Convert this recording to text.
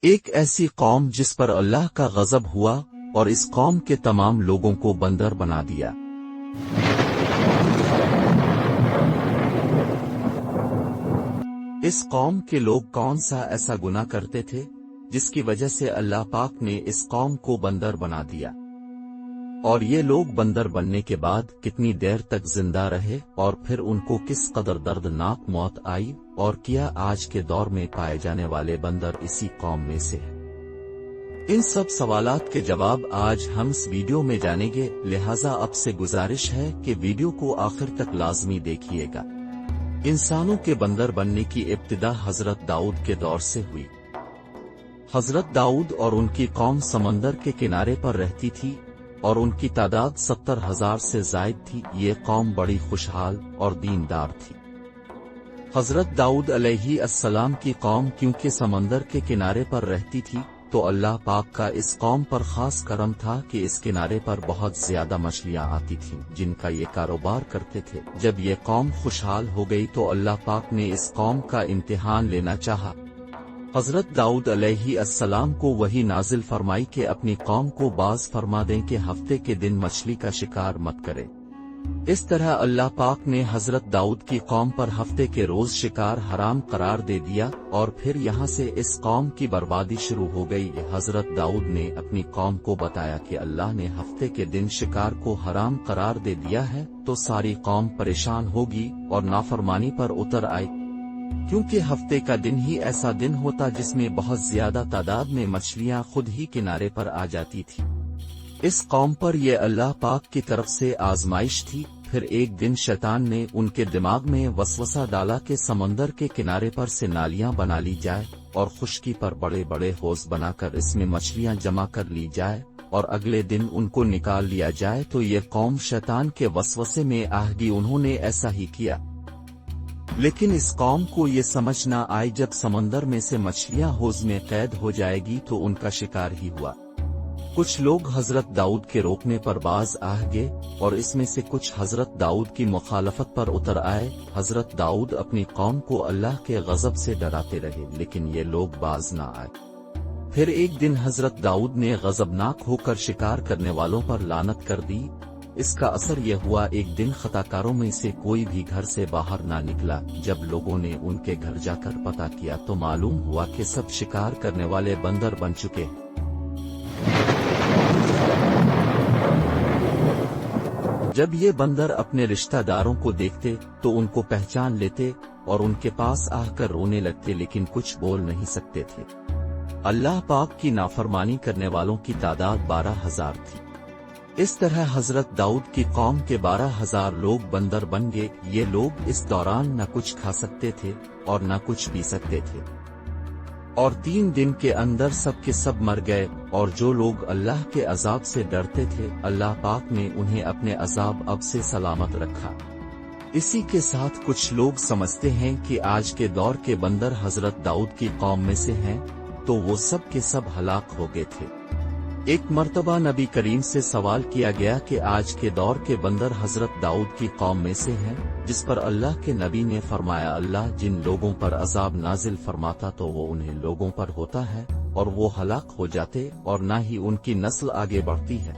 ایک ایسی قوم جس پر اللہ کا غضب ہوا اور اس قوم کے تمام لوگوں کو بندر بنا دیا۔ اس قوم کے لوگ کون سا ایسا گناہ کرتے تھے جس کی وجہ سے اللہ پاک نے اس قوم کو بندر بنا دیا؟ اور یہ لوگ بندر بننے کے بعد کتنی دیر تک زندہ رہے اور پھر ان کو کس قدر دردناک موت آئی، اور کیا آج کے دور میں پائے جانے والے بندر اسی قوم میں سے ہیں؟ ان سب سوالات کے جواب آج ہم اس ویڈیو میں جانیں گے، لہٰذا اب سے گزارش ہے کہ ویڈیو کو آخر تک لازمی دیکھیے گا۔ انسانوں کے بندر بننے کی ابتدا حضرت داؤد کے دور سے ہوئی۔ حضرت داؤد اور ان کی قوم سمندر کے کنارے پر رہتی تھی اور ان کی تعداد 70,000 سے زائد تھی۔ یہ قوم بڑی خوشحال اور دیندار تھی۔ حضرت داؤد علیہ السلام کی قوم کیونکہ سمندر کے کنارے پر رہتی تھی تو اللہ پاک کا اس قوم پر خاص کرم تھا کہ اس کنارے پر بہت زیادہ مچھلیاں آتی تھیں جن کا یہ کاروبار کرتے تھے۔ جب یہ قوم خوشحال ہو گئی تو اللہ پاک نے اس قوم کا امتحان لینا چاہا۔ حضرت داؤد علیہ السلام کو وحی نازل فرمائی کہ اپنی قوم کو باز فرما دیں کہ ہفتے کے دن مچھلی کا شکار مت کرے۔ اس طرح اللہ پاک نے حضرت داؤد کی قوم پر ہفتے کے روز شکار حرام قرار دے دیا، اور پھر یہاں سے اس قوم کی بربادی شروع ہو گئی۔ حضرت داؤد نے اپنی قوم کو بتایا کہ اللہ نے ہفتے کے دن شکار کو حرام قرار دے دیا ہے تو ساری قوم پریشان ہوگی اور نافرمانی پر اتر آئے، کیونکہ ہفتے کا دن ہی ایسا دن ہوتا جس میں بہت زیادہ تعداد میں مچھلیاں خود ہی کنارے پر آ جاتی تھی۔ اس قوم پر یہ اللہ پاک کی طرف سے آزمائش تھی۔ پھر ایک دن شیطان نے ان کے دماغ میں وسوسہ ڈالا کہ سمندر کے کنارے پر سے نالیاں بنا لی جائے اور خشکی پر بڑے بڑے حوض بنا کر اس میں مچھلیاں جمع کر لی جائے اور اگلے دن ان کو نکال لیا جائے۔ تو یہ قوم شیطان کے وسوسے میں آ گئی، انہوں نے ایسا ہی کیا۔ لیکن اس قوم کو یہ سمجھ نہ آئی جب سمندر میں سے مچھلیاں حوض میں قید ہو جائے گی تو ان کا شکار ہی ہوا۔ کچھ لوگ حضرت داؤد کے روکنے پر باز آ گئے اور اس میں سے کچھ حضرت داؤد کی مخالفت پر اتر آئے۔ حضرت داؤد اپنی قوم کو اللہ کے غضب سے ڈراتے رہے لیکن یہ لوگ باز نہ آئے۔ پھر ایک دن حضرت داؤد نے غضبناک ہو کر شکار کرنے والوں پر لعنت کر دی۔ اس کا اثر یہ ہوا ایک دن خطاکاروں میں سے کوئی بھی گھر سے باہر نہ نکلا۔ جب لوگوں نے ان کے گھر جا کر پتہ کیا تو معلوم ہوا کہ سب شکار کرنے والے بندر بن چکے۔ جب یہ بندر اپنے رشتہ داروں کو دیکھتے تو ان کو پہچان لیتے اور ان کے پاس آ کر رونے لگتے لیکن کچھ بول نہیں سکتے تھے۔ اللہ پاک کی نافرمانی کرنے والوں کی تعداد 12,000 تھی۔ اس طرح حضرت داؤد کی قوم کے 12,000 لوگ بندر بن گئے۔ یہ لوگ اس دوران نہ کچھ کھا سکتے تھے اور نہ کچھ پی سکتے تھے، اور 3 دن کے اندر سب کے سب مر گئے۔ اور جو لوگ اللہ کے عذاب سے ڈرتے تھے اللہ پاک نے انہیں اپنے عذاب اب سے سلامت رکھا۔ اسی کے ساتھ کچھ لوگ سمجھتے ہیں کہ آج کے دور کے بندر حضرت داؤد کی قوم میں سے ہیں تو وہ سب کے سب ہلاک ہو گئے تھے۔ ایک مرتبہ نبی کریم سے سوال کیا گیا کہ آج کے دور کے بندر حضرت داؤد کی قوم میں سے ہیں، جس پر اللہ کے نبی نے فرمایا اللہ جن لوگوں پر عذاب نازل فرماتا تو وہ انہیں لوگوں پر ہوتا ہے اور وہ ہلاک ہو جاتے اور نہ ہی ان کی نسل آگے بڑھتی ہے۔